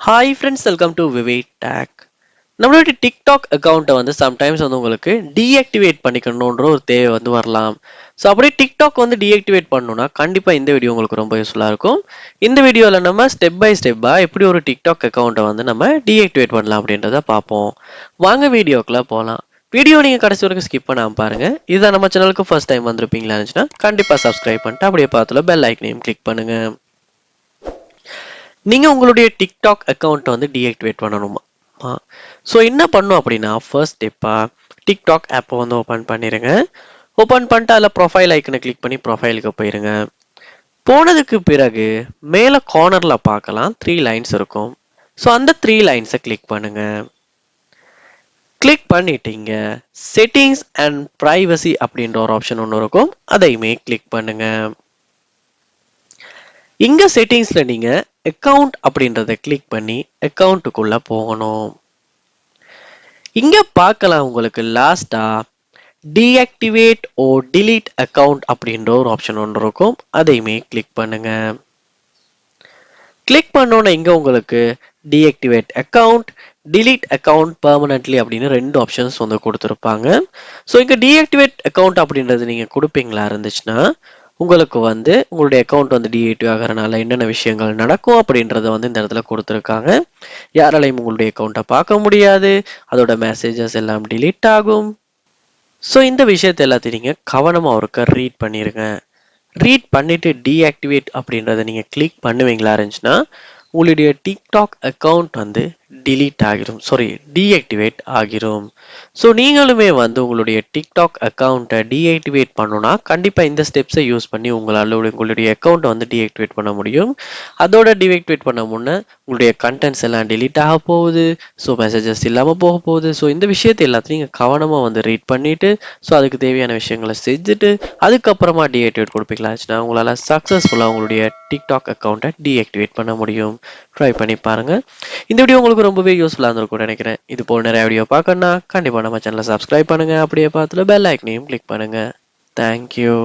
Hi friends, welcome to VividTech. நம்மளோட TikTok அக்கௌண்ட்டை வந்து சம்டைம்ஸ் வந்து உங்களுக்கு டீஆக்டிவேட் பண்ணிக்கணுன்ற ஒரு தேவை வந்து வரலாம். ஸோ அப்படியே TikTok வந்து டீஆக்டிவேட் பண்ணணும்னா கண்டிப்பாக இந்த வீடியோ உங்களுக்கு ரொம்ப யூஸ்ஃபுல்லாக இருக்கும். இந்த வீடியோவில் நம்ம ஸ்டெப் பை ஸ்டெப்பாக எப்படி ஒரு TikTok அக்கௌண்ட்டை வந்து நம்ம டீஆக்டிவேட் பண்ணலாம் அப்படின்றத பார்ப்போம். வாங்க வீடியோக்குள்ளே போகலாம். வீடியோ நீங்கள் கடைசி வரைக்கும் ஸ்கிப் பண்ணாமல் பாருங்கள். இதுதான் நம்ம சேனலுக்கு ஃபர்ஸ்ட் டைம் வந்திருப்பீங்களா இருந்துச்சுன்னா கண்டிப்பாக சப்ஸ்கிரைப் பண்ணிட்டு அப்படியே பார்த்துல பெல் ஐக்கனையும் கிளிக் பண்ணுங்கள். நீங்கள் உங்களுடைய டிக்டாக் அக்கௌண்ட்டை வந்து டீஆக்டிவேட் பண்ணணுமா? ஸோ என்ன பண்ணும் அப்படின்னா ஃபர்ஸ்ட் ஸ்டெப்பாக டிக்டாக் ஆப்பை வந்து ஓப்பன் பண்ணிடுங்க. ஓப்பன் பண்ணிட்டு அதில் ப்ரொஃபைல் ஐக்கனை கிளிக் பண்ணி ப்ரொஃபைலுக்கு போயிருங்க. போனதுக்கு பிறகு மேலே கார்னரில் பார்க்கலாம் 3 லைன்ஸ் இருக்கும். ஸோ அந்த 3 லைன்ஸை கிளிக் பண்ணுங்க. கிளிக் பண்ணிட்டீங்க. செட்டிங்ஸ் அண்ட் ப்ரைவசி அப்படின்ற ஒரு ஆப்ஷன் ஒன்று இருக்கும், அதையுமே கிளிக் பண்ணுங்க. இங்க செட்டிங்ஸ்ல நீங்க அக்கவுண்ட் அப்படின்றத கிளிக் பண்ணி அக்கவுண்ட்டுக்குள்ள போகணும். இங்க பார்க்கலாம் உங்களுக்கு லாஸ்டா டீஆக்டிவேட் ஓ டிலீட் அக்கவுண்ட் அப்படின்ற ஒரு ஆப்ஷன் ஒன்று இருக்கும், அதையுமே கிளிக் பண்ணுங்க. கிளிக் பண்ணோன்னா இங்க உங்களுக்கு deactivate account delete account permanently அப்படின்னு 2 ஆப்ஷன்ஸ் வந்து கொடுத்துருப்பாங்க. ஸோ இங்க டீஆக்டிவேட் அக்கவுண்ட் அப்படின்றது நீங்க கொடுப்பீங்களா இருந்துச்சுன்னா உங்களுக்கு வந்து உங்களுடைய அக்கௌண்ட் வந்து டீஆக்டிவ் ஆகிறனால என்னென்ன விஷயங்கள் நடக்கும் அப்படின்றத வந்து இந்த இடத்துல கொடுத்துருக்காங்க. யாராலையும் உங்களுடைய அக்கௌண்ட்டை பார்க்க முடியாது, அதோட மெசேஜஸ் எல்லாம் டிலீட் ஆகும். ஸோ இந்த விஷயத்தை எல்லாத்தையும் நீங்கள் கவனமாக ஒருக்க ரீட் பண்ணிடுங்க. ரீட் பண்ணிட்டு டீஆக்டிவேட் அப்படின்றத நீங்கள் கிளிக் பண்ணுவீங்களா இருந்துச்சுன்னா உங்களுடைய டிக்டாக் அக்கௌண்ட் வந்து டிலீட் ஆகிரும், டீஆக்டிவேட் ஆகிரும். ஸோ நீங்களுமே வந்து உங்களுடைய டிக்டாக் அக்கௌண்ட்டை டீஆக்டிவேட் பண்ணணும்னா கண்டிப்பாக இந்த ஸ்டெப்ஸை யூஸ் பண்ணி உங்களுடைய அக்கௌண்ட்டை வந்து டீஆக்டிவேட் பண்ண முடியும். அதோட டீஆக்டிவேட் பண்ண முன்னே உங்களுடைய கண்டென்ட்ஸ் எல்லாம் டிலீட் ஆக போகுது, ஸோ மெசேஜஸ் இல்லாமல் போக போகுது. ஸோ இந்த விஷயத்தை எல்லாத்தையும் நீங்கள் கவனமாக வந்து ரீட் பண்ணிவிட்டு ஸோ அதுக்கு தேவையான விஷயங்களை செஞ்சுட்டு அதுக்கப்புறமா டீஆக்டிவேட் கொடுப்பீங்களாச்சுன்னா உங்களால் சக்ஸஸ்ஃபுல்லாக உங்களுடைய டிக்டாக் அக்கௌண்ட்டை டீஆக்டிவேட் பண்ண முடியும். ட்ரை பண்ணி பாருங்க. இந்த வீடியோ உங்களுக்கு ரொம்பவே யூஸ்ஃபுல்லாக இருந்திருக்கும் நினைக்கிறேன். இது போல் நிறைய வீடியோ பார்க்கணும்னா கண்டிப்பாக நம்ம சேனலை சப்ஸ்கிரைப் பண்ணுங்க. அப்படியே பார்த்துல பெல் ஐக்கனையும் கிளிக் பண்ணுங்க. தேங்க்யூ.